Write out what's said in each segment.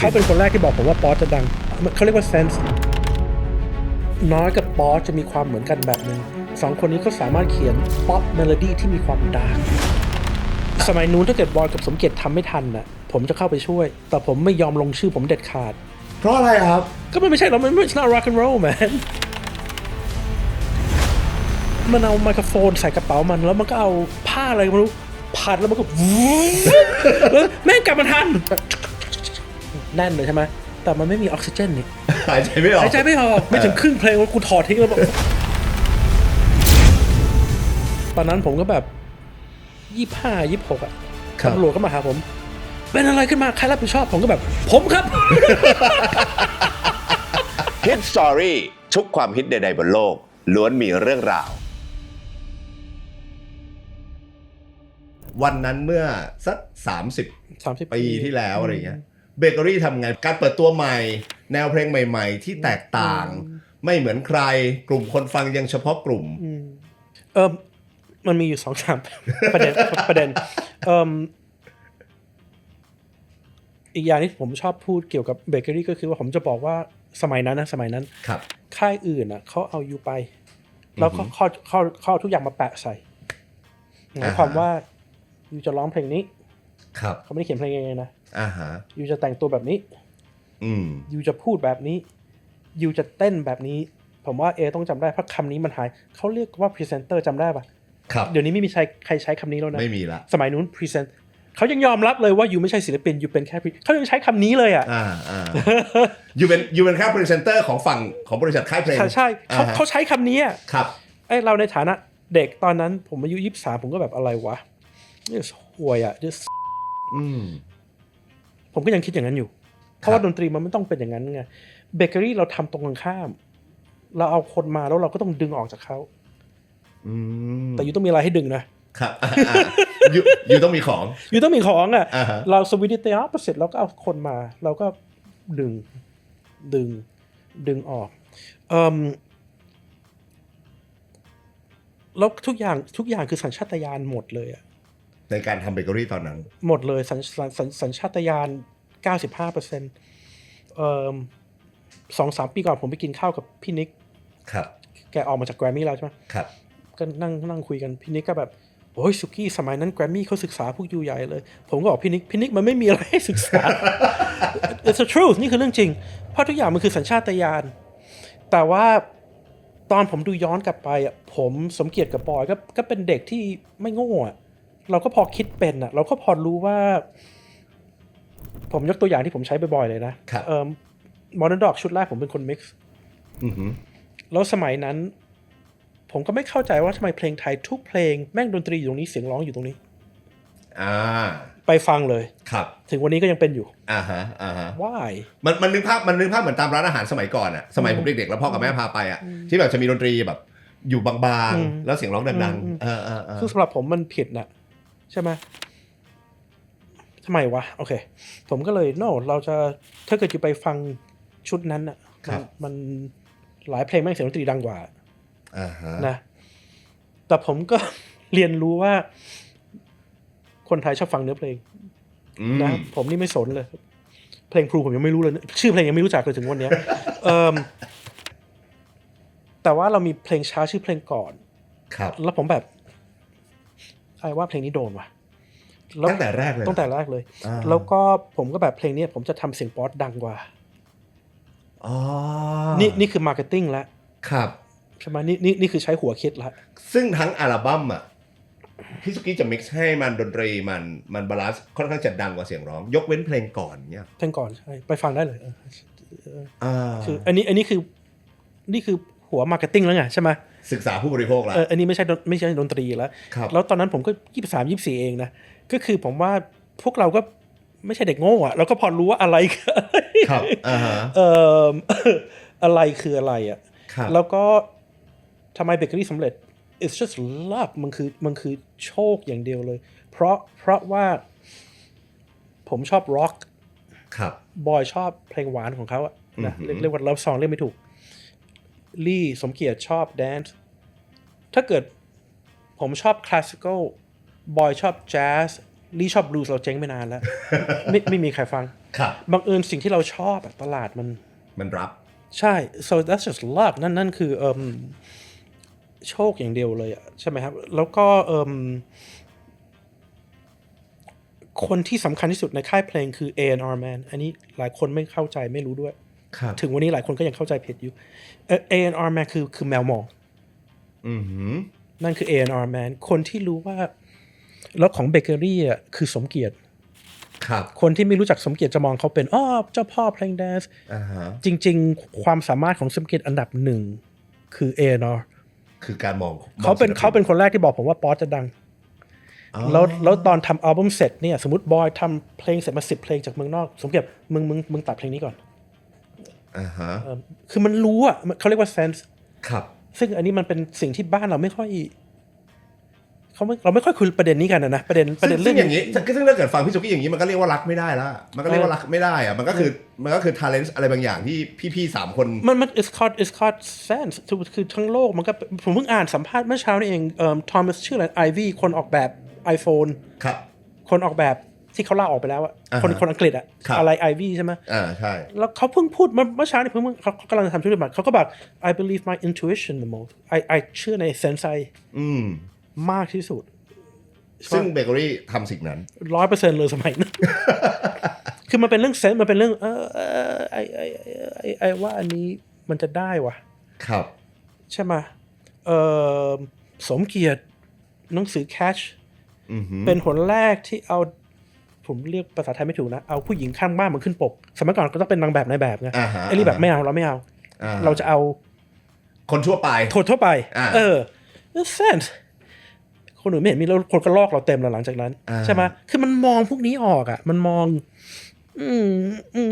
เขาเป็นคนแรกที่บอกผมว่าป๊อตจะดังเขาเรียกว่าเซนส์น้อยกับป๊อตจะมีความเหมือนกันแบบนึงสองคนนี้เขาสามารถเขียนป๊อปเมโลดี้ที่มีความดาร์กสมัยนู้นถ้าเกิดบอยกับสมเกียรติทำไม่ทันน่ะผมจะเข้าไปช่วยแต่ผมไม่ยอมลงชื่อผมเด็ดขาดเพราะอะไรครับก็มันไม่ใช่หรอกมันไม่ใช่ rock and roll man มันเอาไมโครโฟนใส่กระเป๋ามันแล้วมันก็เอาผ้าอะไรไม่รู้พัดแล้วมันก็แล้วแม่งกลับมาทันแน่นเลยใช่ไหมแต่มันไม่มีออกซิเจนนี่หายใจไม่ออกไม่ถึงครึ่งเพลงกูถอดทิ้งแล้วแบบตอนนั้นผมก็แบบ25-26อ่ะตำรวจก็มาหาผมเป็นอะไรขึ้นมาใครรับผิดชอบผมก็แบบผมครับ Hit Story ทุกความฮิตใดๆบนโลกล้วนมีเรื่องราววันนั้นเมื่อสัก30 ปีที่แล้วอะไรเงี้ยเบเกอรี่ทำไงการเปิดตัวใหม่แนวเพลงใหม่ๆที่แตกต่างไม่เหมือนใครกลุ่มคนฟังยังเฉพาะกลุ่มมันมีอยู่ 2-3 ประเด็นอีกอย่างที่ผมชอบพูดเกี่ยวกับเบเกอรี่ก็คือว่าผมจะบอกว่าสมัยนั้นครับค่ายอื่นอ่ะเขาเอายูไปแล้วก็เข้าทุกอย่างมาแปะใส่หมายความว่ายูจะร้องเพลงนี้ครับเขาไม่ได้เขียนเพลงยังไงนะฮะยูจะแต่งตัวแบบนี้ยูจะพูดแบบนี้ยูจะเต้นแบบนี้ผมว่าต้องจำได้เพราะคำนี้มันหายเขาเรียกว่าพรีเซนเตอร์จำได้ปะครับเดี๋ยวนี้ไม่มีใครใช้คำนี้แล้วนะไม่มีละสมัยนู้นพรีเซนต์เขายังยอมรับเลยว่ายูไม่ใช่ศิลปินยูเป็นแค่เขายังใช้คำนี้เลยอ่ะยูเป็นแค่พรีเซนเตอร์ของฝั่งของบริษัทค่ายเพลงใช่เขาใช้คำนี้ครับเราในฐานะเด็กตอนนั้นผมอายุ23ผมก็แบบอะไรวะนี่ห่วยอ่ะผมก็ยังคิดอย่างนั้นอยู่เพราะว่าดนตรีมันไม่ต้องเป็นอย่างนั้นไงเบเกอรี่เราทำตรงกันข้ามเราเอาคนมาแล้วเราก็ต้องดึงออกจากเขาแต่ยูต้องมีอะไรให้ดึงนะครับยูต้องมีของอ่ะเราสวิตช์เตอร์เสร็จเราก็เอาคนมาเราก็ดึงออกแล้วทุกอย่างคือสัญชาตญาณหมดเลยอะในการทำเบเกอรี่ตอนนั้นหมดเลยสัญชาตญาณ 95% 2-3 ปีก่อนผมไปกินข้าวกับพี่นิกครับแกออกมาจากแกรมมี่แล้วใช่ไหมครับก็นั่งคุยกันพี่นิกก็แบบโอ้ยสุกี้สมัยนั้นแกรมมี่เขาศึกษาพวกยูใหญ่เลยผมก็บอกพี่นิกมันไม่มีอะไรให้ศึกษา It's the truth นี่คือเรื่องจริงเพราะทุกอย่างมันคือสัญชาตญาณแต่ว่าตอนผมดูย้อนกลับไปอ่ะผมสมเกียรติกับบอยก็เป็นเด็กที่ไม่โง่อ่ะเราก็พอคิดเป็นอ่ะเราก็พอรู้ว่าผมยกตัวอย่างที่ผมใช้บ่อยๆเลยนะModern Dog ชุดแรกผมเป็นคน mix แล้วสมัยนั้นผมก็ไม่เข้าใจว่าทำไมเพลงไทยทุกเพลงแม่งดนตรีอยู่ตรงนี้เสียงร้องอยู่ตรงนี้ไปฟังเลยครับถึงวันนี้ก็ยังเป็นอยู่Why มันนึกภาพเหมือนตามร้านอาหารสมัยก่อนอ่ะสมัยผมเด็กๆแล้วพ่อกับแม่พาไปอ่ะที่แบบจะมีดนตรีแบบอยู่บางๆแล้วเสียงร้องดังๆคือสำหรับผมมันผิดน่ะใช่ไหมทำไมวะโอเคผมก็เลยเราจะถ้าเกิดจะไปฟังชุดนั้นน่ะมันหลายเพลงแม่งเสียงดนตรีดังกว่านะแต่ผมก็ เรียนรู้ว่าคนไทยชอบฟังเนื้อเพลงนะผมนี่ไม่สนเลยเพลงครูผมยังไม่รู้เลยชื่อเพลงยังไม่รู้จักเลยถึงวันนี้ แต่ว่าเรามีเพลงช้าชื่อเพลงก่อนแล้วผมแบบใครว่าเพลงนี้โดนวะตั้งแต่แรกเลยแล้วก็ผมก็แบบเพลงนี้ผมจะทำเสียงป๊อตดังกว่านี่คือมาร์เก็ตติ้งแล้วครับใช่ไหมนี่คือใช้หัวคิดแล้วซึ่งทั้งอัลบั้มอ่ะพี่สุกี้จะมิกซ์ให้มันดนตรีมันบาลานซ์ค่อนข้างจะดังกว่าเสียงร้องยกเว้นเพลงก่อนเนี่ยเพลงก่อนใช่ไปฟังได้เลยคืออันนี้คือนี่คือหัวมาร์เก็ตติ้งแล้วไงใช่ไหมศึกษาผู้บริโภคแล้วอันนี้ไม่ใช่ดนตรีแล้วตอนนั้นผมก็23-24เองนะก็คือผมว่าพวกเราก็ไม่ใช่เด็กโง่อะเราก็พอรู้ว่าอะไรครับอะไรคืออะไรอะแล้วก็ทำไมเบเกอรี่สำเร็จ it's just luck มันคือโชคอย่างเดียวเลยเพราะว่าผมชอบร็อกบอยชอบเพลงหวานของเขาอะนะเรียกว่า love song เรียกไม่ถูกลี่สมเกียรติชอบแดนซ์ถ้าเกิดผมชอบคลาสสิคอลบอยชอบแจ๊สลี่ชอบบลูส์เราเจ๊งไม่นานแล้ว ไม่มีใครฟัง ครับ บังเอิญสิ่งที่เราชอบอะตลาดมันรับ ใช่ so that's just luck นั่นคือโชคอย่างเดียวเลยอะใช่ไหมครับแล้วก็คนที่สำคัญที่สุดในค่ายเพลงคือ A&R man อันนี้หลายคนไม่เข้าใจไม่รู้ด้วย ครับ ถึงวันนี้หลายคนก็ยังเข้าใจผิดอยู่A&R man คือแมวมอง อือหือ นั่นคือ A&R man คนที่รู้ว่ารถของเบเกอรี่อ่ะคือสมเกียรติ ครับ คนที่ไม่รู้จักสมเกียรติจะมองเขาเป็นเจ้าพ่อเพลงแดนซ์ อ่าฮะ จริงๆความสามารถของสมเกียรติอันดับหนึ่งคือ A&R คือการมอง เขาเป็นคนแรกที่บอกผมว่าป๊อตจะดัง อ๋อ แล้วตอนทำอัลบั้มเสร็จเนี่ยสมมติบอยทำเพลงเสร็จมา10 เพลงจากเมืองนอกสมเกียรติมึงตัดเพลงนี้ก่อน อ่าฮะ คือมันรู้อ่ะเขาเรียกว่า sense ครับ ซึ่งอันนี้มันเป็นสิ่งที่บ้านเราไม่ค่อยเราไม่ค่อยคุยประเด็นนี้กันนะประเด็น ซึ่ เรื่อง งอย่างนี้ซึ่งถ้าเกิดฟังพี่โจกี้อย่างนี้มันก็เรียกว่ารักไม่ได้ละมันก็เรียกว่ารักไม่ได้อะมันก็คือ talent อะไรบางอย่างที่พี่ๆ3 คน มัน it's called sense คือทั้งโลกมันก็ผมเพิ่งอ่านสัมภาษณ์เมื่อเช้านี่เองทอมัสชื่ออะไรไอวี่คนออกแบบ iPhone ครับ คนออกแบบที่เขาลาออกไปแล้วอะคนอังกฤษอะ ครับ อะไรไอวี่ใช่ไหม ใช่ แล้วเขาเพิ่งพูดเมื่อเช้านี่เขากำลังทำธุรกิจเขาก็บอก I believe my intuition the most I เชื่อใน sense มากที่สุด ซึ่งเบเกอรี่ทำสิ่งนั้น 100% เลยสมัยนั้น คือมันเป็นเรื่องเซนส์มันเป็นเรื่องไอว่าอันนี้มันจะได้วะ ครับ ใช่ไหมสมเกียรติหนังสือ Catch เป็นหนแรกที่เอาผมเรียกภาษาไทยไม่ถูกนะเอาผู้หญิงข้างบ้านมันขึ้นปกสมัยก่อนก็ต้องเป็นนางแบบในแบบไงไอ้นี่แบบไม่เอาเราไม่เอาเราจะเอา คนทั่วไป ทั่วไปเซนส์คนอื่นไม่เห็นมีแล้วคนก็ลอกเราเต็มแล้วหลังจากนั้นใช่ไหมคือมันมองพวกนี้ออกอ่ะมันมอง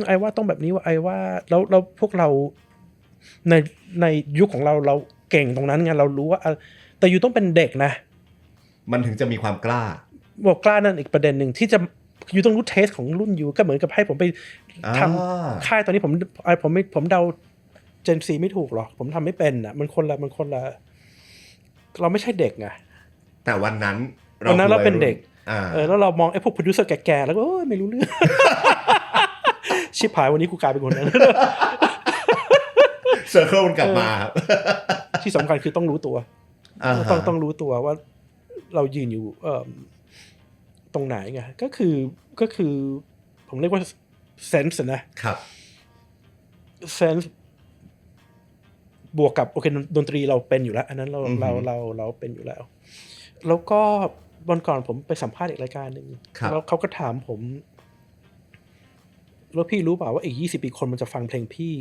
ไอ้ว่าต้องแบบนี้ว่าไอ้ว่าแล้วพวกเราในยุคของเราเก่งตรงนั้นไงเรารู้ว่าแต่อยู่ต้องเป็นเด็กนะมันถึงจะมีความกล้า บอกกล้านั่นอีกประเด็นหนึ่งที่จะอยู่ต้องรู้เทสของรุ่นอยู่ก็เหมือนกับให้ผมไปทำค่ายตอนนี้ผมเดาเจนซีไม่ถูกหรอกผมทำไม่เป็นอ่ะมันคนละเราไม่ใช่เด็กไงแต่วันนั้นเราเป็นเด็กแล้วเรามองไอ้พวกโปรดิวเซอร์แก่ๆแล้วก็ไม่รู้เรื่อง ชิบหายวันนี้กูกลายเป็นคนนั้น เซอร์เคิลมันกลับมาครับ ที่สำคัญคือต้องรู้ตัวต้องรู้ตัวว่าเรายืนอยู่ตรงไหนไงก็คือผมเรียกว่าเซนส์นะครับเซนส์บวกกับโอเคดนตรีเราเป็นอยู่แล้วอันนั้นเราเป็นอยู่แล้วแล้วก็วันก่อนผมไปสัมภาษณ์อีกรายการหนึ่งแล้วเขาก็ถามผมแล้วพี่รู้เปล่าว่าอีก20 ปีคนมันจะฟังเพลงพี่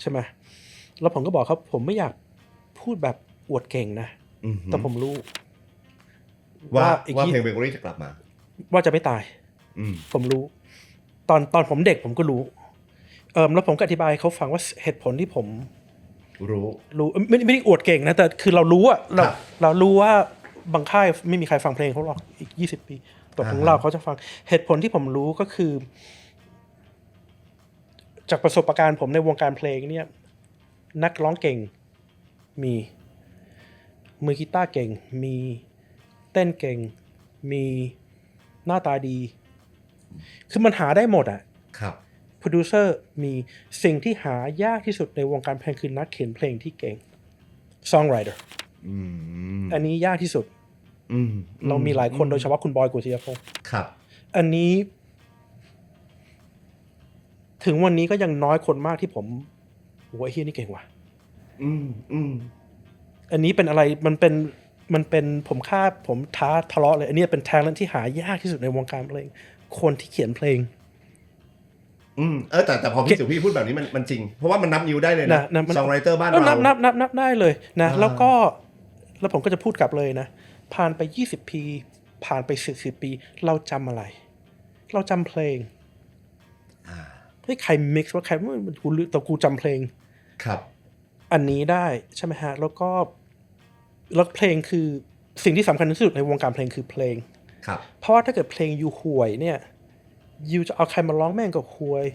ใช่ไหมแล้วผมก็บอกเขาผมไม่อยากพูดแบบอวดเก่งนะแต่ผมรู้ว่าเพลงเบเกอรี่จะกลับมาว่าจะไม่ตายผมรู้ตอนผมเด็กผมก็รู้แล้วผมก็อธิบายให้เขาฟังว่าเหตุผลที่ผมรู้ไม่ได้อวดเก่งนะแต่คือเรารู้อะเรารู้ว่าบางค่ายไม่มีใครฟังเพลงเขาหรอกอีก20 ปีแต่ของเราเขาจะฟังเหตุผลที่ผมรู้ก็คือจากประสบการณ์ผมในวงการเพลงเนี่ยนักร้องเก่งมีมือกีตาร์เก่งมีเต้นเก่งมีหน้าตาดีคือมันหาได้หมดอ่ะครับโปรดิวเซอร์มีสิ่งที่หายากที่สุดในวงการเพลงคือนักเขียนเพลงที่เก่ง songwriter อันนี้ยากที่สุดเรามีหลายคนโดยเฉพาะคุณบอย กุจิยพงศ์ครับอันนี้ถึงวันนี้ก็ยังน้อยคนมากที่ผมโอ้ยเฮียนี่เก่งว่ะอันนี้เป็นอะไรมันเป็นผมท้าทะเลาะเลยอันนี้เป็น talent ที่หายากที่สุดในวงการเพลงคนที่เขียนเพลงแต่พอพี่สุพี่พูดแบบนี้มันจริงเพราะว่ามันนับนิ้วได้เลยนะ songwriter บ้านเรานับได้เลยนะแล้วผมก็จะพูดกลับเลยนะผ่านไป20 ปีผ่านไป40 ปีเราจำอะไรเราจำเพลงเฮ้ยใคร mix ว่าใครแต่กูจำเพลงครับอันนี้ได้ใช่ไหมฮะแล้วเพลงคือสิ่งที่สำคัญที่สุดในวงการเพลงคือเพลงครับเพราะว่าถ้าเกิดเพลงยูห่วยเนี่ยยูจะเอาใครมาร้องแม่งก็ห่วย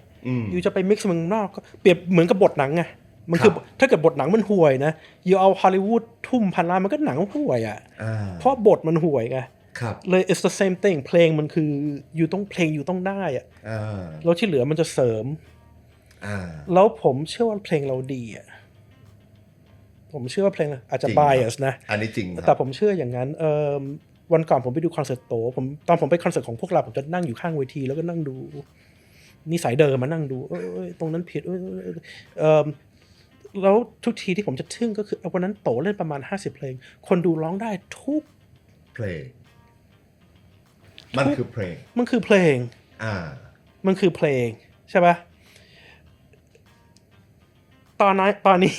ยูจะไป mix มึงนอกก็เปรียบเหมือนกับบทหนังไงมันคือถ้าเกิดบทหนังมันห่วยนะยูเอาฮอลลีวูดทุ่มพันล้านมันก็หนังห่วยอ่ะเพราะบทมันห่วยไง ครับ เลย it's the same thing เพลงมันคืออยู่ต้องเพลงอยู่ต้องได้อะแล้วที่เหลือมันจะเสริมแล้วผมเชื่อว่าเพลงเราดีอะผมเชื่อว่าเพลงอาจจะ bias นะอันนี้จริงแต่ผมเชื่ออย่างนั้นวันก่อนผมไปดูคอนเสิร์ตโตตอนผมไปคอนเสิร์ตของพวกเราผมจะนั่งอยู่ข้างเวทีแล้วก็นั่งดูนิสัยเดิมมานั่งดูตรงนั้นผิดแล้วทุกทีที่ผมจะทึ่งก็คือวันนั้นโตเล่นประมาณ50เพลงคนดูร้องได้ทุกเพลงมันคือเพลงมันคือเพลงมันคือเพลงใช่ปะตอนนี้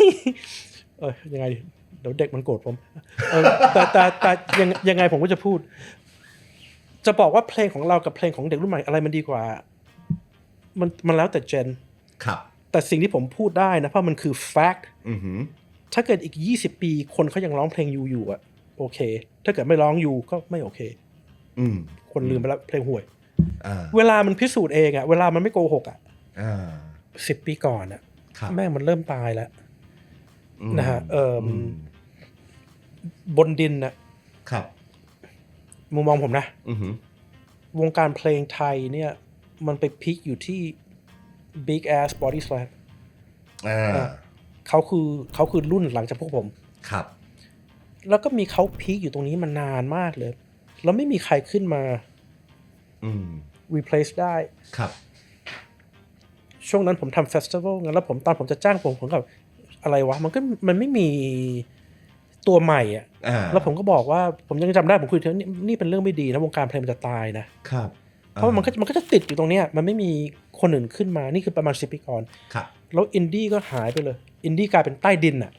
ยังไงเดี๋ยวเด็กมันโกรธผมแต่ยังไงผมก็จะพูดจะบอกว่าเพลงของเรากับเพลงของเด็กรุ่นใหม่อะไรมันดีกว่ามันแล้วแต่เจนครับแต่สิ่งที่ผมพูดได้นะเพราะมันคือ fact ถ้าเกิดอีก20ปีคนเขายังร้องเพลงอยู่อ่ะโอเคถ้าเกิดไม่ร้องอยู่ก็ไม่โอเคคนลืมไปแล้วเพลงห่วยเวลามันพิสูจน์เองอ่ะเวลามันไม่โกหกอ่ะ10 ปีก่อนอ่ะแม่มันเริ่มตายแล้วนะฮะบนดินน่ะครับมุมมองผมนะวงการเพลงไทยเนี่ยมันไปพีคอยู่ที่ Big Ass Body Slam เขาคือรุ่นหลังจากพวกผมครับแล้วก็มีเขาพีคอยู่ตรงนี้มานานมากเลยแล้วไม่มีใครขึ้นมาreplace ได้ครับช่วงนั้นผมทำเฟสติวัลงั้นแล้วตอนผมจะจ้างผมกับอะไรวะมันไม่มีตัวใหม่อ่ะแล้วผมก็บอกว่าผมยังจำได้ผมคุยถึงนี่เป็นเรื่องไม่ดีนะวงการเพลงมันจะตายนะครับเพราะมันก็จะติดอยู่ตรงเนี้ยมันไม่มีคนอื่นขึ้นมานี่คือประมาณ10 ปีก่อนครับแล้วอินดี้ก็หายไปเลยอินดี้กลายเป็นใต้ดินอ่ะ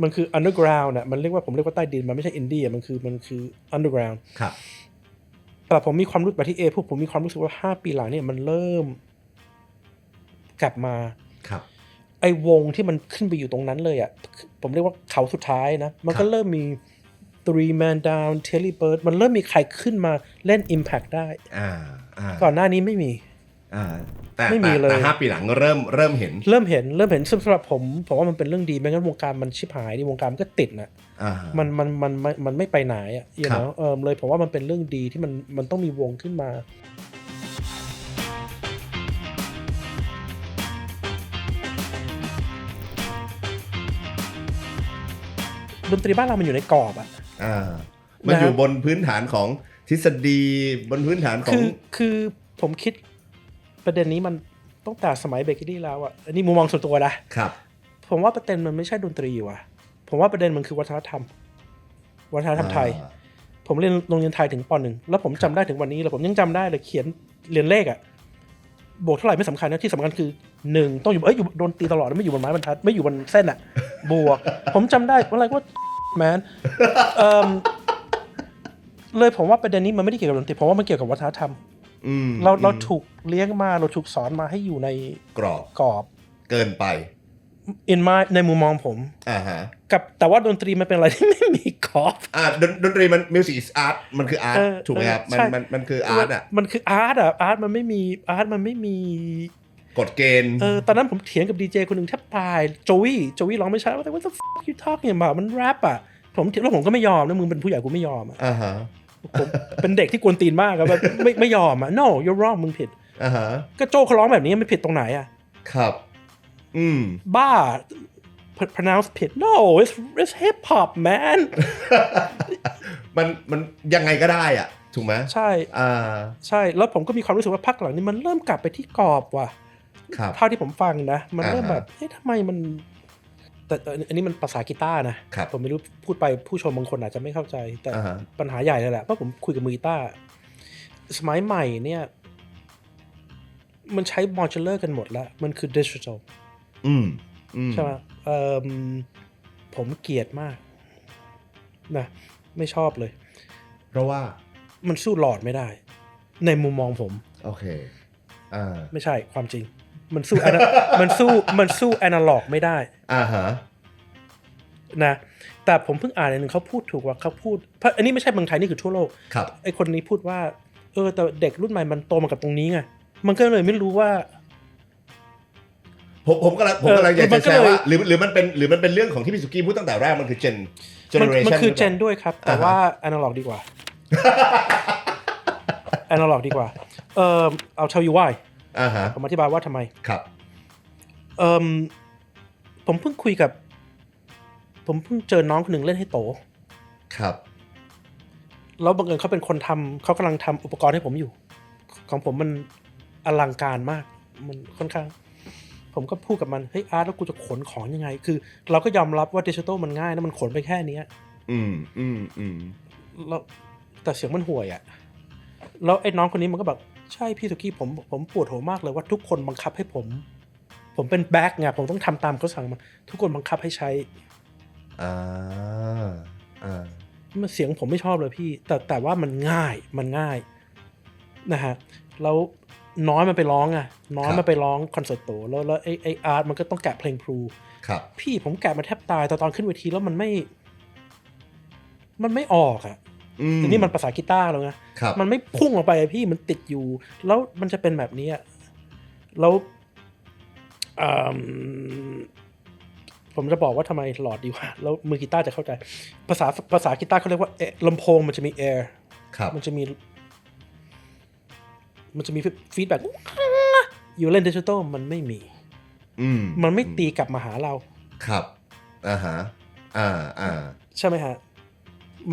มันคือ underground น่ะมันผมเรียกว่าใต้ดินมันไม่ใช่อินดี้มันคือ underground ครับแต่ผมมีความรู้แบบที่เอพูดผมมีความรู้สึกว่า5 ปีหลังเนี่ยมันเริ่มกลับมาครับไอ้วงที่มันขึ้นไปอยู่ตรงนั้นเลยอ่ะผมเรียกว่าเขาสุดท้ายนะมันก็เริ่มมี Three Man Down Telly Bird มันเริ่มมีใครขึ้นมาเล่น Impact ได้ก่อนหน้านี้ไม่มีไม่มีเลยแต่5 ปีหลังเริ่มเห็นสำหรับผมว่ามันเป็นเรื่องดีไม่งั้นวงการมันชิบหายดิวงการมันก็ติดนะมันไม่ไปไหนอ่ะเลยผมว่ามันเป็นเรื่องดีที่มันต้องมีวงขึ้นมาดนตรีบ้านเรามันอยู่ในกรอบอ่ะมันอยู่บนพื้นฐานของทฤษฎีบนพื้นฐานของคือผมคิดประเด็นนี้มันตั้งแต่สมัยเบเกอรี่แล้วอ่ะอันนี้มุมมองส่วนตัวนะครับผมว่าประเด็นมันไม่ใช่ดนตรีว่ะผมว่าประเด็นมันคือวัฒนธรรมไทยผมเรียนโรงเรียนไทยถึงป.1 แล้วผมจำได้ถึงวันนี้แล้วผมยังจำได้เลยเขียนเรียนเลขอ่ะบวกเท่าไหร่ไม่สำคัญนะที่สำคัญคือ1ต้องอยู่อยู่โดนตีตลอดไม่อยู่บนไม้บรรทัดไม่อยู่บนเส้นอ่ะบวกผมจำได้ว่าอะไรว่าแมนเลยผมว่าประเด็นนี้มันไม่ได้เกี่ยวกับดนตรีผมว่ามันเกี่ยวกับวัฒนธรรมเราถูกเลี้ยงมาเราถูกสอนมาให้อยู่ในกรอบเกินไปในมุมมองผมกับแต่ว่าดนตรีมันเป็นอะไรที่ไม่มีกรอบดนตรีมัน music is art มันคือ art ถูกไหมครับมันคือ art อ่ะมันคือ art อ่ะ art มันไม่มีกฎเกณฑ์ตอนนั้นผมเถียงกับดีเจคนหนึ่งแทบตายโจวี่ร้องไม่ชัดว่าแต่ what the fuck you talking about มันแรปอ่ะแล้วผมก็ไม่ยอมนะมึงเป็นผู้ใหญ่กูไม่ยอมอ่ะผมเป็นเด็กที่กวนตีนมากครับไม่ยอมอ่ะ no you're wrong มึงผิดก็โจเขาร้องแบบนี้มันผิดตรงไหนอ่ะครับบ้า pronounce ผิด no it's hip hop man มันยังไงก็ได้อ่ะถูกไหมใช่ใช่แล้วผมก็มีความรู้สึกว่าพักหลังนี้มันเริ่มกลับไปที่กรอบว่ะเท่าที่ผมฟังนะมันเริ่มแบบทำไมมันแต่อันนี้มันภาษากีตาร์นะผมไม่รู้พูดไปผู้ชมบางคนอาจจะไม่เข้าใจแต่ปัญหาใหญ่เลยแหละเพราะผมคุยกับมือกีตาร์สมัยใหม่เนี่ยมันใช้มอดูเลอร์กันหมดแล้วมันคือดิจิทัลใช่ไหมผมเกลียดมากนะไม่ชอบเลยเพราะว่ามันสู้หลอดไม่ได้ในมุมมองผมโอเคไม่ใช่ความจริงมันสู้แอนาล็อกไม่ได้นะแต่ผมเพิ่งอ่านอันนึงเขาพูดถูกว่าเขาพูดเพราะอันนี้ไม่ใช่เมืองไทยนี่คือทั่วโลกไอ้คนนี้พูดว่าแต่เด็กรุ่นใหม่มันโตมากับตรงนี้ไงมันก็เลยไม่รู้ว่าผ ผมกำลังอยากจะแชร์ว่าหรือมันเป็นเรื่องของที่พี่สุกี้พูดตั้งแต่แรกมันคือ generation มันคือเจนด้วยครับแต่ว่า analog ดีกว่า analog ดีกว่าI'll tell you why ผมอธิบายว่าทำไมครับผมเพิ่งเจอน้องคนหนึ่งเล่นให้โตครับแล้วบังเอิญเขาเป็นคนทำเขากำลังทำอุปกรณ์ให้ผมอยู่ของผมมันอลังการมากมันค่อนข้างผมก็พูดกับมันเฮ้ยอาร์ตแล้วกูจะขนของยังไงคือเราก็ยอมรับว่าดิจิทัลมันง่ายนะมันขนไปแค่นี้แล้วแต่เสียงมันห่วยอ่ะแล้วไอ้น้องคนนี้มันก็แบบใช่พี่สุกี้ผมปวดหัวมากเลยว่าทุกคนบังคับให้ผมเป็นแบ็คไงผมต้องทำตามเขาสั่งมาทุกคนบังคับให้ใช้มันเสียงผมไม่ชอบเลยพี่แต่ว่ามันง่ายนะฮะแล้วน้อยมันไปร้องอ่ะน้อยมันไปร้องคอนเสิร์ตโตแล้วไอ้อาร์ตมันก็ต้องแกะเพลงพลูครับพี่ผมแกะมาแทบตายแต่ตอนขึ้นเวทีแล้วมันไม่ออกอ่ะทีนี้มันภาษากีตาร์แล้วไงมันไม่พุ่งออกไปพี่มันติดอยู่แล้วมันจะเป็นแบบนี้แล้วผมจะบอกว่าทำไมหลอดดีกว่าแล้วมือกีตาร์จะเข้าใจภาษากีตาร์เขาเรียกว่าลำโพงมันจะมี air มันจะมีฟีดแบ็กอยู่เล่นดิจิตอลมันไม่มีมันไม่ตีกลับมาหาเราครับใช่ไหมฮะ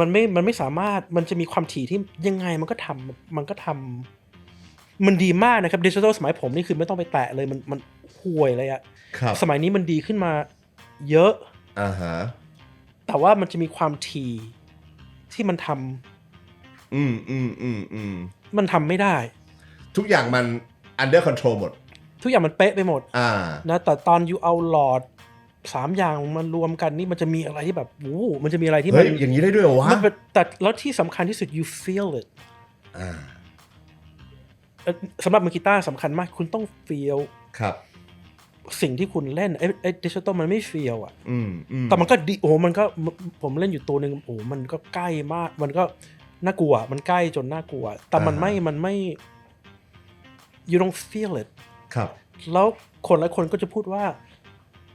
มันไม่สามารถมันจะมีความถี่ที่ยังไงมันก็ทำมันดีมากนะครับดิจิตอลสมัยผมนี่คือไม่ต้องไปแตะเลยมันห่วยเลยอะสมัยนี้มันดีขึ้นมาเยอะแต่ว่ามันจะมีความถี่ที่มันทำมันทำไม่ได้ทุกอย่างมัน under control หมดทุกอย่างมันเป๊ะไปหมดนะแต่ตอนอยู่เอาหลอด3อย่างมันรวมกันนี่มันจะมีอะไรที่แบบมันจะมีอะไรที่มันอย่างนี้ได้ด้วยเหรอวะแต่แล้วที่สำคัญที่สุด you feel it สำหรับมือกีตาร์สำคัญมากคุณต้อง feel ครับสิ่งที่คุณเล่นไอ้ดิจิตอลมันไม่ feel อ่ะแต่มันก็ดีมันก็ผมเล่นอยู่ตัวนึงมันก็ใกล้มากมันก็น่ากลัวมันใกล้จนน่ากลัวแต่มันไม่ you don't feel it ครับแล้วคนหลายคนก็จะพูดว่า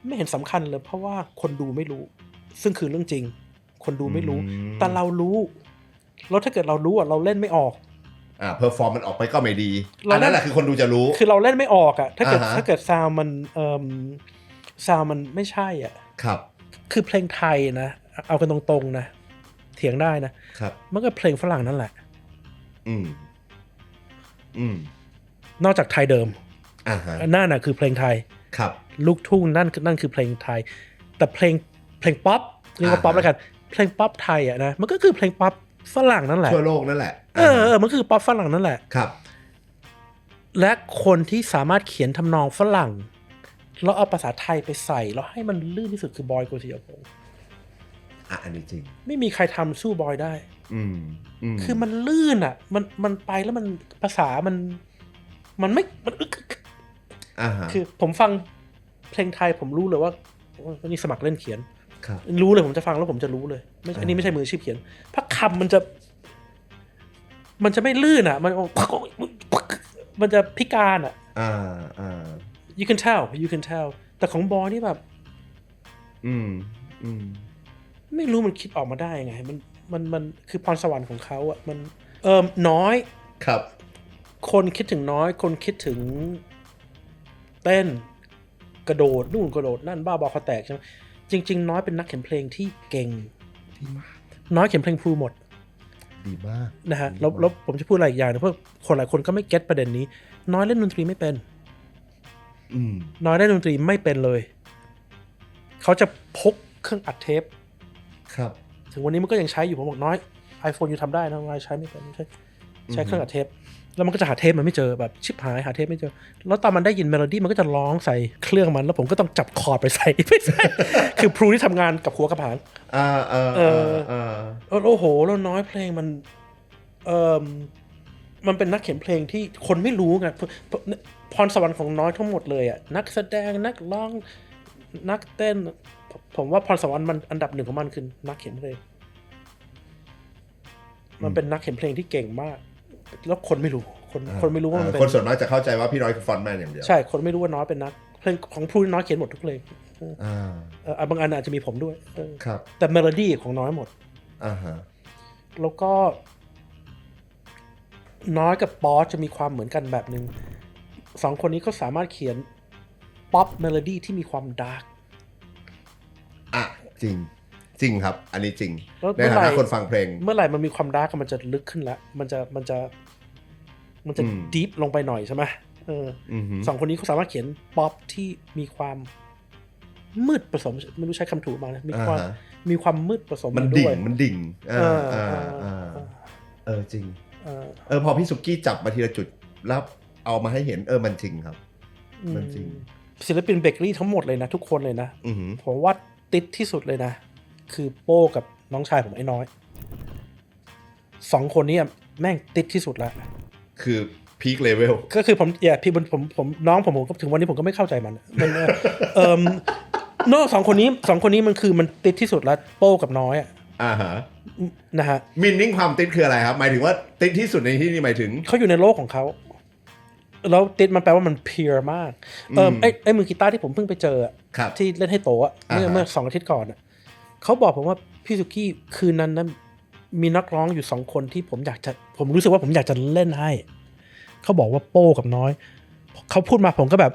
ไม่เห็นสำคัญเลยเพราะว่าคนดูไม่รู้ซึ่งคือเรื่องจริงคนดูไม่รู้แต่เรารู้แล้วถ้าเกิดเรารู้เราเล่นไม่ออกเพอร์ฟอร์มมันออกไปก็ไม่ดีอันนั้นแหละคือคนดูจะรู้คือเราเล่นไม่ออกอ่ะถ้าเกิดซาวมันซาวมันไม่ใช่อ่ะครับคือเพลงไทยนะเอากันตรงๆนะเถียงได้นะครับมันก็เพลงฝรั่งนั่นแหละนอกจากไทยเดิมนั่นน่ะคือเพลงไทยครับลูกทุ่งนั่นคือเพลงไทยแต่เพลงป๊อปเรียกว่าป๊อปแล้วกันเพลงป๊อปไทยอ่ะนะมันก็คือเพลงป๊อปฝรั่งนั่นแหละทั่วโลกนั่นแหละมันคือป๊อปฝรั่งนั่นแหละครับและคนที่สามารถเขียนทำนองฝรั่งแล้วเอาภาษาไทยไปใส่แล้วให้มันลื่นที่สุดคือบอยโกสิยพงษ์อันนี้จริงไม่มีใครทำสู้บอยได้คือมันลื่นอ่ะมันไปแล้วมันภาษามันคือผมฟังเพลงไทยผมรู้เลยว่านี่สมัครเล่นเขียนรู้เลยผมจะฟังแล้วผมจะรู้เลยอันนี้ไม่ใช่มืออาชีพเขียนเพราะคำมันจะไม่ลื่นอ่ะมันจะพิการอ่ะyou can tell แต่ของบอยนี่แบบไม่รู้มันคิดออกมาได้ยังไงมันคือพรสวรรค์ของเขาอ่ะมันน้อยครับคนคิดถึงน้อยคนคิดถึงเต้นกระโดดนู่นกระโดดนั่นบ้าบอคอแตกใช่ไหมจริงๆน้อยเป็นนักเขียนเพลงที่เก่งน้อยเขียนเพลงพลูหมดดีมากนะฮะแล้วผมจะพูดอะไรอีกอย่างนะเพราะคนหลายคนก็ไม่เก็ตประเด็นนี้น้อยเล่นดนตรีไม่เป็นน้อยเล่นดนตรีไม่เป็นเลยเขาจะพกเครื่องอัดเทปครับถึงวันนี้มันก็ยังใช้อยู่ผมบอกน้อย iPhone อยู่ทำได้นะน้อยใช้ไม่เป็นใช้เครื่องอัดเทปแล้วมันก็จะหาเทปมันไม่เจอแบบชิบหายหาเทปไม่เจอแล้วตอนมันได้ยินเมโลดี้มันก็จะร้องใส่เครื่องมันแล้วผมก็ต้องจับคอร์ดไปใส่ คือพลูที่ทำงานกับหัวกระผางโอ้โหแล้วน้อยเพลงมันเป็นนักเขียนเพลงที่คนไม่รู้ไงพรสวรรค์ของน้อยทั้งหมดเลยอ่ะนักแสดงนักร้องนักเต้นผมว่าพรสวรรค์มันอันดับหนึ่งของมันคือนักเขียนเพลงมันเป็นนักเขียนเพลงที่เก่งมากแล้วคนไม่รู้คนไม่รู้ว่ามันเป็นคนส่วนมากจะเข้าใจว่าพี่น้อยคือฟรอนต์แมนอย่างเดียวใช่คนไม่รู้ว่าน้อยเป็นนัก เพลงของพลูน้อยเขียนหมดทุกเพลงบางอันอาจจะมีผมด้วยครับแต่เมโลดี้ของน้อยหมดฮะแล้วก็น้อยกับป๊อจะมีความเหมือนกันแบบนึงสองคนนี้ก็สามารถเขียนป๊อปเมโลดี้ที่มีความดาร์กจริงครับอันนี้จริงในฐานะคนฟังเพลงเมื่อไหร่มันมีความดาร์กมันจะลึกขึ้นแล้วมันจะดีฟลงไปหน่อยใช่ไหมสองคนนี้เขาสามารถเขียนป๊อปที่มีความมืดผสมไม่รู้ใช้คำถูกมานะมีความมืดผสมมันดิ่งจริงพอพี่สุกี้จับมาทีละจุดแล้วเอามาให้เห็นมันจริงครับมันจริงศิลปินเบเกอรี่ทั้งหมดเลยนะทุกคนเลยนะผมว่าติดที่สุดเลยนะคือโป้กับน้องชายผมไอ้น้อยสองคนนี้แม่งติดที่สุดแล้วคือพีคเลเวลก็คือผมน้องผมถึงวันนี้ผมก็ไม่เข้าใจมันนอกสองคนนี้มันติดที่สุดแล้วโป้กับน้อยฮะนะฮะมินนิ่งความติดคืออะไรครับหมายถึงว่าติดที่สุดในที่นี้หมายถึงเขาอยู่ในโลกของเขาแล้วติดมันแปลว่ามันเพียร์มากไอ้มือกีตาร์ที่ผมเพิ่งไปเจอที่เล่นให้โตเมื่อ2 อาทิตย์ก่อนเขาบอกผมว่าพี่สุกี้คืนนั้นมีนักร้องอยู่2 คนที่ผมรู้สึกว่าผมอยากจะเล่นให้เขาบอกว่าโป้กับน้อยเขาพูดมาผมก็แบบ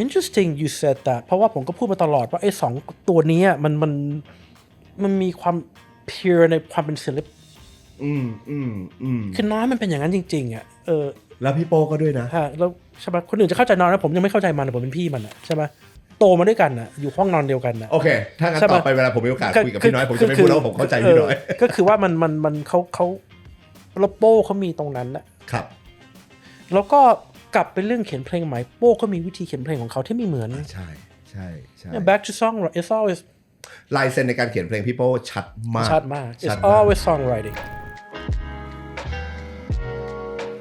interesting you said that เพราะว่าผมก็พูดมาตลอดว่าไอ้2 ตัวนี้มันมีความ pure ในความเป็นศิลป์คือน้อยมันเป็นอย่างนั้นจริงๆแล้วพี่โป้ก็ด้วยนะแล้วใช่ไหมคนอื่นจะเข้าใจน้อยนะผมยังไม่เข้าใจมันผมเป็นพี่มันใช่ไหมโตมาด้วยกันอยู่ห้องนอนเดียวกันโอเคถ้างั้นต่อไปเวลาผมมีโอกาสคุยกับพี่น้อยผมจะไม่พูดแล้วผมเข้าใจพี่น้อยก็คือว่ามันเขาแล้วโป้เขามีตรงนั้นครับแล้วก็กลับไปเรื่องเขียนเพลงใหม่โป้ก็มีวิธีเขียนเพลงของเขาที่ไม่เหมือนใช่ back to song it's always ลายเซ็นในการเขียนเพลงพี่โป้ชัดมาก it's always songwriting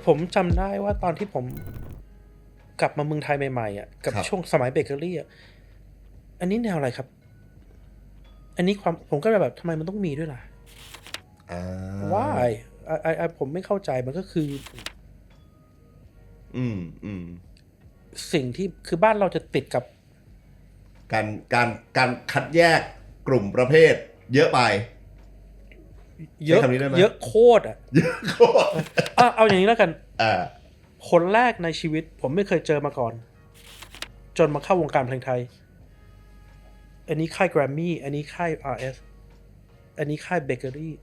ผมจำได้ว่าตอนที่ผมกลับมาเมืองไทยใหม่ๆกับช่วงสมัยเบเกอรี่อันนี้แนวอะไรครับอันนี้ผมก็แบบทำไมมันต้องมีด้วยล่ะwhy ผมไม่เข้าใจมันก็คือสิ่งที่คือบ้านเราจะติดกับการคัดแยกกลุ่มประเภทเยอะไปเยอะโคตรเยอะโคตรเอาอย่างนี้แล้วกันคนแรกในชีวิตผมไม่เคยเจอมาก่อนจนมาเข้าวงการเพลงไทยอันนี้ค่ายแกรมมี่อันนี้ค่าย RS อันนี้ค่ายเบเกอรี่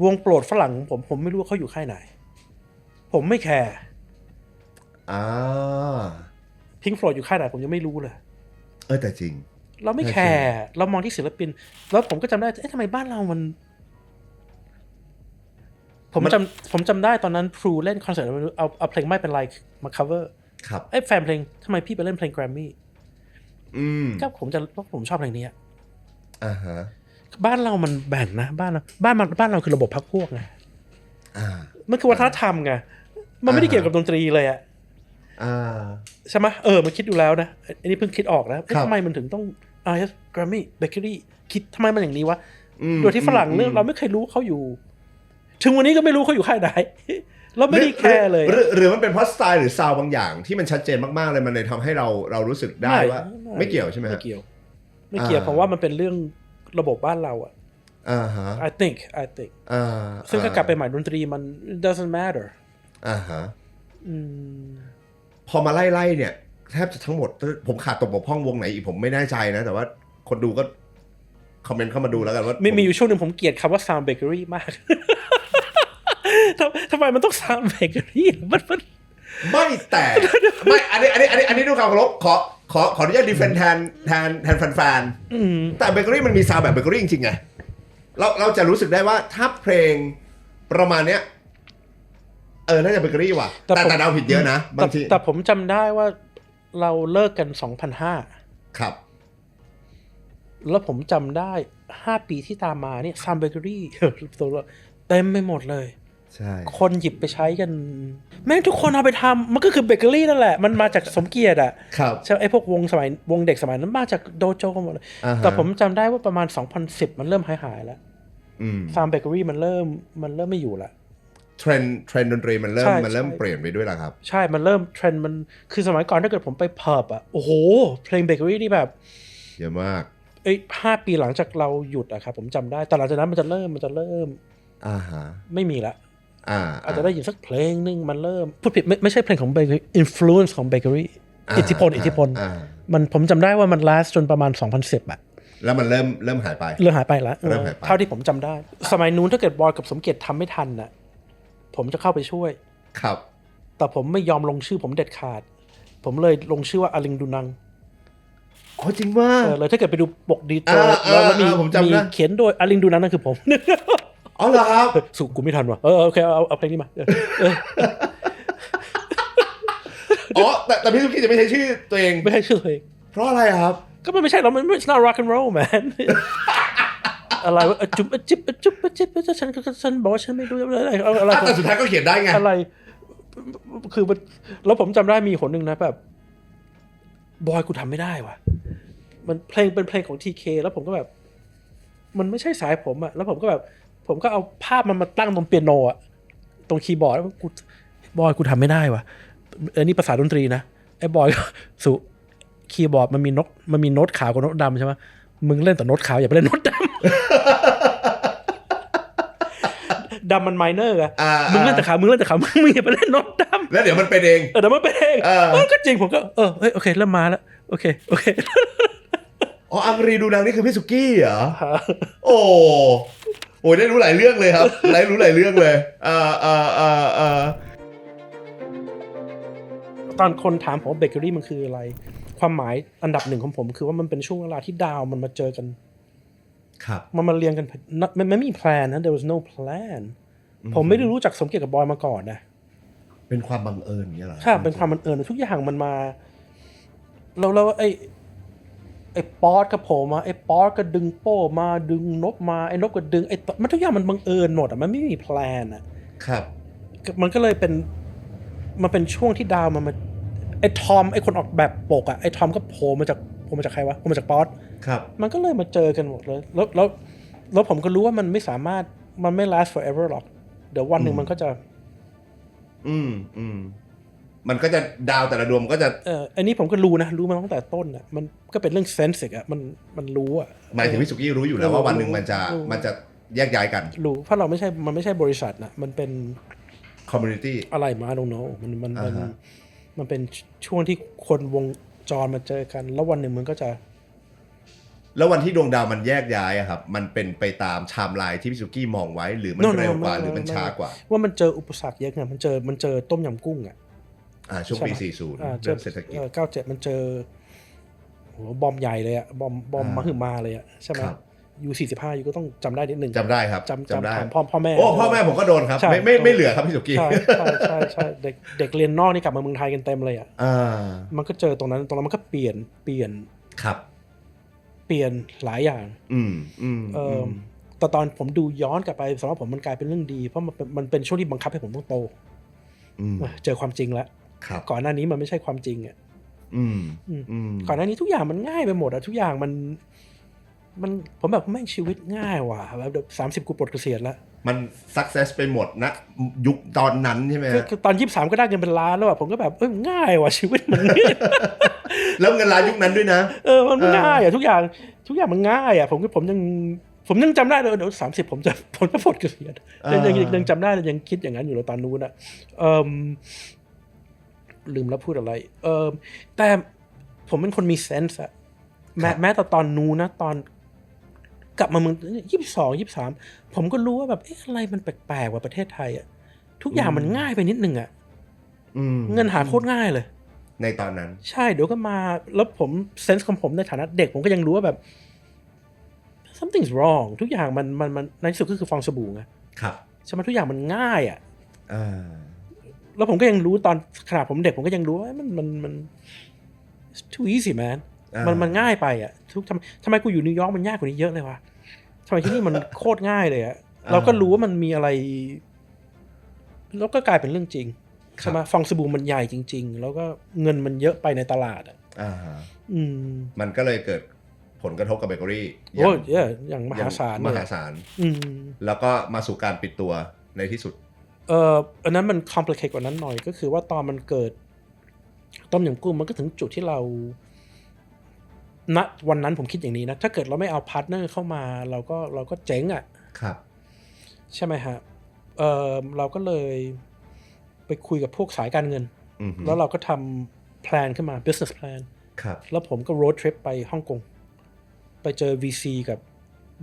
วงโปรดฝรั่งของผมไม่รู้ว่าเขาอยู่ค่ายไหนผมไม่แคร์พิงค์ฟลอยด์อยู่ค่ายไหนผมยังไม่รู้เลยแต่จริงเราไม่แคร์เรามองที่ศิลปินแล้วผมก็จำได้ทำไมบ้านเรามันผมจำได้ตอนนั้นพลูเล่นคอนเสิร์ตเอาเพลงไม่เป็นไรมา cover ครับแฟนเพลงทำไมพี่ไปเล่นเพลงแกรมมี่ก็ผมชอบเพลงนี้ฮะบ้านเรามันแบ่งนะบ้านเราคือระบบพรรคพวกไงมันคือวัฒนธรรมไงมันไม่ได้เกี่ยวกับดนตรีเลยใช่ไหมมันคิดดูแล้วนะอันนี้เพิ่งคิดออกแล้วทำไมมันถึงต้องRS Grammy Bakery คิดทำไมมันอย่างนี้วะโดยที่ฝรั่งเราไม่เคยรู้เขาอยู่ถึงวันนี้ก็ไม่รู้เขาอยู่ค่ายไหนเราไม่ได้แคร์เลยหรือมันเป็นเพราะสไตล์หรือซาวด์บางอย่างที่มันชัดเจนมากๆเลยมันเลยทำให้เรารู้สึกได้ว่าไม่เกี่ยวใช่ไหมไม่เกี่ยวเพราะว่ามันเป็นเรื่องระบบบ้านเราI think ซึ่งถ้ากลับไปใหม่ดนตรีมัน doesn't matter พอมาไล่เนี่ยแทบจะทั้งหมดผมขาดตกบกพร่องวงไหนอีกผมไม่แน่ใจนะแต่ว่าคนดูก็คอมเมนต์เข้ามาดูแล้วกันว่ามีอยู่ช่วงนึงผมเกลียดคำว่า sound bakery มากทำไมมันต้อง sound bakery มันไม่แต่ไม่อันนี้ดูความเคารพขออนุญาตดีเฟนแทนแฟนๆแต่เบเกอรี่มันมีซาวแบบเบเกอรี่จริงๆไงเราจะรู้สึกได้ว่าถ้าเพลงประมาณเนี้ยน่าจะเบเกอรี่ว่ะแต่เราผิดเยอะนะบางทีแต่ผมจำได้ว่าเราเลิกกัน 2005 ครับแล้วผมจำได้5 ปีที่ตามมาเนี่ยซาวเบเกอรี่เต็มไปหมดเลยใช่คนหยิบไปใช้กันแม่งทุกคนเอาไปทำมันก็คือเบเกอรี่นั่นแหละมันมาจากสมเกียรติครับใช่ไอ้พวกวงเด็กสมัยนั้นมาจากโดโจกันหมดเลยแต่ผมจำได้ว่าประมาณ2010มันเริ่มหายแล้วซาวเบเกอรี่มันเริ่มไม่อยู่ละ เทรนด์ดนตรีมันเริ่มเปลี่ยนไปด้วยล่ะครับใช่มันเริ่มเทรนด์มันคือสมัยก่อนถ้าเกิดผมไปพับโอ้โหเพลงเบเกอรี่นี่แบบเยอะมาก5 ปีหลังจากเราหยุดครับผมจำได้แต่หลังจากนั้นมันจะเริ่มฮะไม่มีละอาจจะได้ยินสักเพลงนึงมันเริ่มพูดผิดไม่ใช่เพลงของเบเกอรี่ influence ของเบเกอรี่อิทธิพลมันผมจำได้ว่ามัน last จนประมาณ2010แล้วมันเริ่มหายไปแล้วเท่าที่ผมจำได้สมัยนู้นถ้าเกิดบอยกับสมเกียรติทำไม่ทันผมจะเข้าไปช่วยครับแต่ผมไม่ยอมลงชื่อผมเด็ดขาดผมเลยลงชื่อว่าอลิงดูนังจริงว่าเลยถ้าเกิดไปดูปกดีโจแล้วมีเขียนโดยอลิงดูนังนั่นคือผมเหรอครับสุกูไม่ทันว่ะโอเคเอาเพลงนี้มาแต่พี่สุกี้จะไม่ใช้ชื่อตัวเองไม่ใช่ชื่อตัวเองเพราะอะไรครับก็มันไม่ใช่เรามันไม่ใช่ rock and roll man อะไรวะจุ๊บฉันบอกว่าฉันไม่รู้อะไรแต่สุดท้ายก็เขียนได้ไงอะไรคือแล้วผมจำได้มีคนหนึ่งนะแบบบอยกูทำไม่ได้ว่ะมันเป็นเพลงของ TK แล้วผมก็แบบมันไม่ใช่สายผมแล้วผมก็เอาภาพมันมาตั้งตรงเปียโนตรงคีย์บอร์ดแล้วบอยกูทำไม่ได้ว่ะนี่ภาษาดนตรีนะไอ้บอยสุคีย์บอร์ดมันมีโน้ตขาวกับโน้ตดำใช่ไหมมึงเล่นแต่โน้ตขาวอย่าไปเล่นโน้ตดำดำมันไมเนอร์มึงเล่นแต่ขาวมึงอย่าไปเล่นโน้ตดำแล้วเดี๋ยวมันเป็นเองเดี๋ยวมันเป็นเองก็จริงผมก็โอเคเริ่มมาแล้วโอเคอังรีดูนังนี่คือพี่สุกี้เหรอโอ้ได้รู้หลายเรื่องเลยครับรู้หลายเรื่องเลยตอนคนถามผมว่าเบเกอรี่มันคืออะไรความหมายอันดับหนึ่งของผมคือว่ามันเป็นช่วงเวลาที่ดาวมันมาเจอกันครับมันมาเรียงกันมันไม่มีแพลนนะ there was no plan ผมไม่ได้รู้จักสมเกียรติกับบอยมาก่อนนะเป็นความบังเอิญอย่างเงี้ยเหรอใช่เป็นความบังเอิญทุกอย่างมันมาแล้วไอ้ป๊อดกับผมไอ้ป๊อดก็ดึงโป้มาดึงนบมาไอ้นบก็ดึงมันทุกอย่างมันบังเอิญหมดมันไม่มีแพลนครับมันก็เลยมันเป็นช่วงที่ดาวมันมาไอ้ทอมไอ้คนออกแบบปกไอ้ทอมก็โผล่มาจากใครวะโผล่มาจากป๊อดครับมันก็เลยมาเจอกันหมดเลยแล้วผมก็รู้ว่ามันไม่สามารถมันไม่ last forever หรอกเดี๋ยววันหนึ่งมันก็จะมันก็จะดาวแต่ละดวงก็จะอันนี้ผมก็รู้มาตั้งแต่ต้นมันก็เป็นเรื่องเซนส์มันรู้หมายถึงพี่สุกี้รู้อยู่แล้วว่าวันหนึ่งมันจะแยกย้ายกันรู้เพราะมันไม่ใช่บริษัทมันเป็น community อะไรมา I don't know มันเป็นช่วงที่คนวงจรมาเจอกันแล้ววันหนึ่งมันก็จะแล้ววันที่ดวงดาวมันแยกย้ายครับมันเป็นไปตามไทม์ไลน์ที่พี่สุกี้มองไว้หรือมันเร็วกว่าหรือมันช้ากว่าว่ามันเจออุปสรรคเยอะไงมันเจอต้มยำกุ้งช่วงปี40เริ่มเศรษฐกิจ97มันเจอบอมใหญ่เลยบอมมหึมาเลยใช่ไหมอยู่45อยู่ก็ต้องจำได้นิดนึงจำได้ครับจำได้พ่อแม่พ่อแม่ผมก็โดนครับไม่เหลือครับพี่สุกี้ใช่เด็กเรียนนอกนี่กลับมาเมืองไทยกันเต็มเลยมันก็เจอตรงนั้นมันก็เปลี่ยนครับเปลี่ยนหลายอย่างแต่ตอนผมดูย้อนกลับไปสำหรับผมมันกลายเป็นเรื่องดีเพราะมันเป็นช่วงที่บังคับให้ผมต้องโตเจอความจริงแล้วก่อนหน้านี้มันไม่ใช่ความจริงก่อนหน้านี้ทุกอย่างมันง่ายไปหมดทุกอย่างมันผมแบบแม่งชีวิตง่ายว่ะแบบ30กูปลดเกษียณแล้วมันซักเซสไปหมดนะยุคตอนนั้นใช่ไหมคือตอน23ก็ได้เงินเป็นล้านแล้วผมก็แบบง่ายว่ะชีวิตมัน แล้วเงินล้านยุคนั้นด้วยนะมันง่ายทุกอย่างมันง่ายผมยังจำได้เลยเดี๋ยว30ผมจะปลดเกษียณยังจำได้ยังคิดอย่างนั้นอยู่เลยตอนนู้นลืมแล้วพูดอะไรแต่ผมเป็นคนมีเซนส์แม้แต่ตอนนู้นนะตอนกลับมาเมือง22-23ผมก็รู้ว่าแบบอะไรมันแปลกๆว่าประเทศไทยทุกอย่างมันง่ายไปนิดนึงเงินหาโคตรง่ายเลยในตอนนั้นใช่เดี๋ยวก็มาแล้วผมเซนส์ของผมในฐานะเด็กผมก็ยังรู้ว่าแบบ something's wrong ทุกอย่างมันในที่สุดก็คือฟองสบู่ไงครับใช่ไหมทุกอย่างมันง่ายแล้วผมก็ยังรู้ตอนขนาดผมเด็กผมก็ยังรู้ว่ามัน too easy manมันง่ายไปทำไมกูอยู่นิวยอร์กมันยากกว่านี้เยอะเลยวะทำไมที่นี่มันโคตรง่ายเลยเราก็รู้ว่ามันมีอะไรแล้วก็กลายเป็นเรื่องจริงใช่ไหมฟองสบู่มันใหญ่จริงๆแล้วก็เงินมันเยอะไปในตลาดมันก็เลยเกิดผลกระทบกับเบเกอรี่อย่างมหาศาลแล้วก็มาสู่การปิดตัวในที่สุด อันนั้นมัน complicate กว่านั้นหน่อยก็คือว่าตอนมันเกิดต้มยำกุ้งมันก็ถึงจุดที่เราณวันนั้นผมคิดอย่างนี้นะถ้าเกิดเราไม่เอาพาร์ทเนอร์เข้ามาเราก็เจ๊งอ่ะ ครับ ใช่ไหมฮะเราก็เลยไปคุยกับพวกสายการเงินแล้วเราก็ทำแพลนขึ้นมา business plan ครับ แล้วผมก็ road trip ไปฮ่องกงไปเจอ VC กับ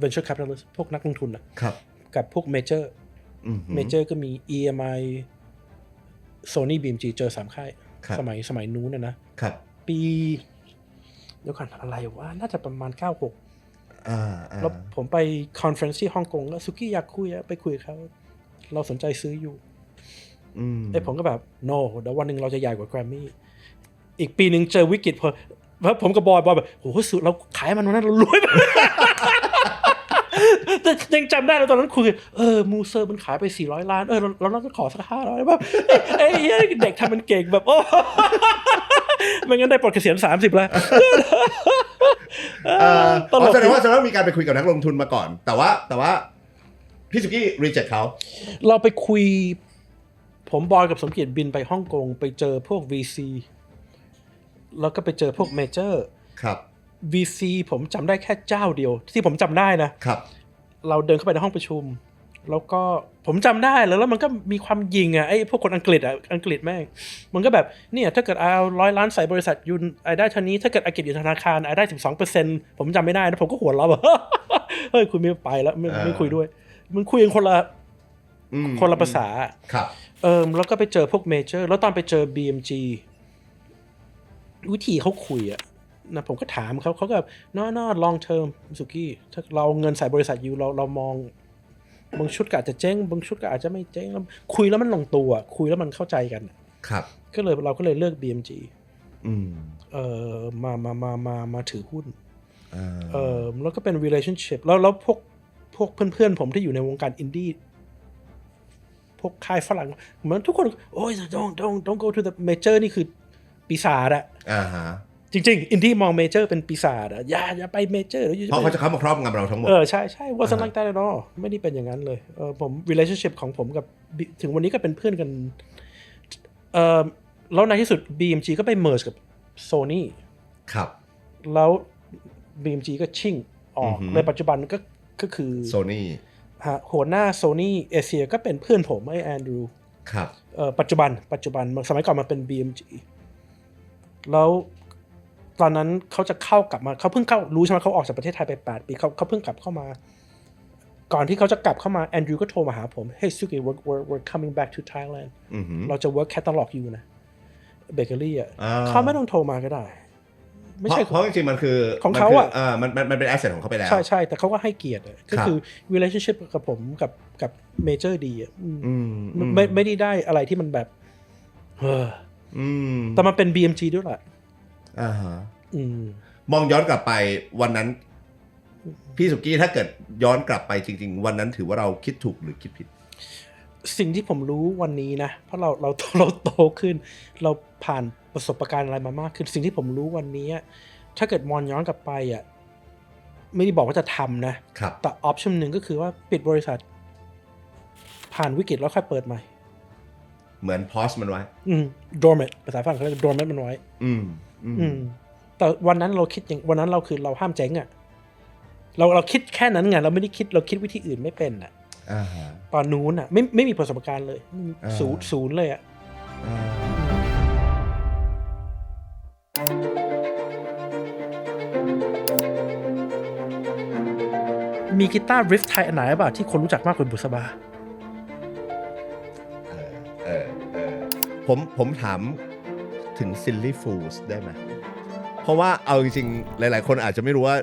venture capitalist พวกนักลงทุนนะครับกับพวก major major ก็มี EMI Sony BMG เจอ3ค่ายสมัยนู้นนะครับปีเดี๋ยวก่อนอะไรวะน่าจะประมาณ96แล้วผมไปคอนเฟอเรนซ์ที่ฮ่องกงแล้วสุกี้อยากคุยไปคุยกับเขาเราสนใจซื้ออยู่ผมก็แบบ no เดี๋ยววันหนึ่งเราจะใหญ่กว่าแกรมมี่อีกปีหนึ่งเจอวิกฤตพอผมกับบอยแบบโหสุดเราขายมันวันนั้นเรารวยแบบแต่ยังจำได้เลยตอนนั้นคุยมูเซอร์มันขายไป400 ล้านเราต้องขอสัก500แบบเด็กทำมันเก่งแบบโอ้ไม่งั้นได้ปลดเกษียณ30แล้วแสดงว่ามีการไปคุยกับนักลงทุนมาก่อนแต่ว่าพี่สุกี้รีเจ็คเขาเราไปคุยผมบอยกับสมเกียรติบินไปฮ่องกงไปเจอพวก VC แล้วก็ไปเจอพวกเมเจอร์ครับ VC ผมจำได้แค่เจ้าเดียวที่ผมจำได้นะครับเราเดินเข้าไปในห้องประชุมแล้วก็ผมจำได้แล้วมันก็มีความยิงไอ้พวกคนอังกฤษแม่งมันก็แบบเนี่ยถ้าเกิดเอา100 ล้านใส่บริษัทยูนได้เท่านี้ถ้าเกิดอากิจอยู่ธนาคารได้ 12% ผมจำไม่ได้นะผมก็หัวเราะแบบเฮ้ยคุณไม่ไปแล้วไม่คุยด้วยมันคุยกันคนละภาษาครับแล้วก็ไปเจอพวกเมเจอร์แล้วตอนไปเจอ BMG วิธีเขาคุยนะผมก็ถามเขาก็แบบนอ long term สุกี้ถ้าเราเงินใส่บริษัทอยู่เรามองบางชุดก็อาจจะเจ๊งบางชุดก็อาจจะไม่เจ๊งแล้วคุยแล้วมันลงตัวคุยแล้วมันเข้าใจกันครับเราก็เลยเลือก BMG มาถือหุ้นแล้วก็เป็น relationship แล้วพวกเพื่อนๆผมที่อยู่ในวงการอินดี้พวกค่ายฝรั่งเหมือนทุกคนโอ้ย don't go to the major นี่คือปีศาจจริงๆอินดี้มองเมเจอร์เป็นปีศาจอย่าไปเมเจอร์เพราะเขาจะเข้ามาครอบงำเราทั้งหมดใช่ว่าสไลด์ได้แล้วเนาะไม่ได้เป็นอย่างนั้นเลยผม relationship ของผมกับถึงวันนี้ก็เป็นเพื่อนกันแล้วในที่สุด BMG ก็ไป merge กับ Sony ครับแล้ว BMG ก็ชิ่งออกในปัจจุบันก็คือ Sony หัวหน้า Sony เอเชียก็เป็นเพื่อนผมไอ้แอนดรูว์ครับปัจจุบันสมัยก่อนมาเป็น BMG แล้วตอนนั้นเขาจะเข้ากลับมาเขาเพิ่งเข้ารู้ใช่ไหมเขาออกจากประเทศไทยไป8 ปีเขาเพิ่งกลับเข้ามาก่อนที่เขาจะกลับเข้ามาแอนดรูว์ก็โทรมาหาผม Hey Suki we're coming back to Thailand เราจะ work catalog อยู่นะเบเกอรี่เขาไม่ต้องโทรมาก็ได้ไม่ใช่เพราะจริงๆมันคือของเขามันเป็น asset ของเขาไปแล้วใช่แต่เขาก็ให้เกียรติก็คือ relationship กับผมกับ major ดีไม่ได้อะไรที่มันแบบแต่มันเป็น BMG ด้วยแหละมองย้อนกลับไปวันนั้นพี่สุกี้ถ้าเกิดย้อนกลับไปจริงๆวันนั้นถือว่าเราคิดถูกหรือคิดผิดสิ่งที่ผมรู้วันนี้นะเพราะเราโตขึ้นเราผ่านประสบการณ์อะไรมามากขึ้นสิ่งที่ผมรู้วันนี้ถ้าเกิดมองย้อนกลับไปไม่ได้บอกว่าจะทำนะแต่ออปชั่นหนึ่งก็คือว่าปิดบริษัทผ่านวิกฤตแล้วค่อยเปิดใหม่เหมือนพอสมันไว้dormant ภาษาฝรั่งเขาเรียก dormant มันไว้แต่วันนั้นเราคิดอย่างวันนั้นเราห้ามเจ๊งเราคิดแค่นั้นไงเราไม่ได้คิดเราคิดวิธีอื่นไม่เป็นตอนนู้นไม่มีประสบการณ์เลยศูนย์เลยมีกีตาร์ริฟไทยอันไหนบ้างที่คนรู้จักมากกว่าบุษบาผมถามถึง Silly Fools ได้ไหมเพราะว่าเอาจริงๆหลายๆคนอาจจะไม่รู้ว่า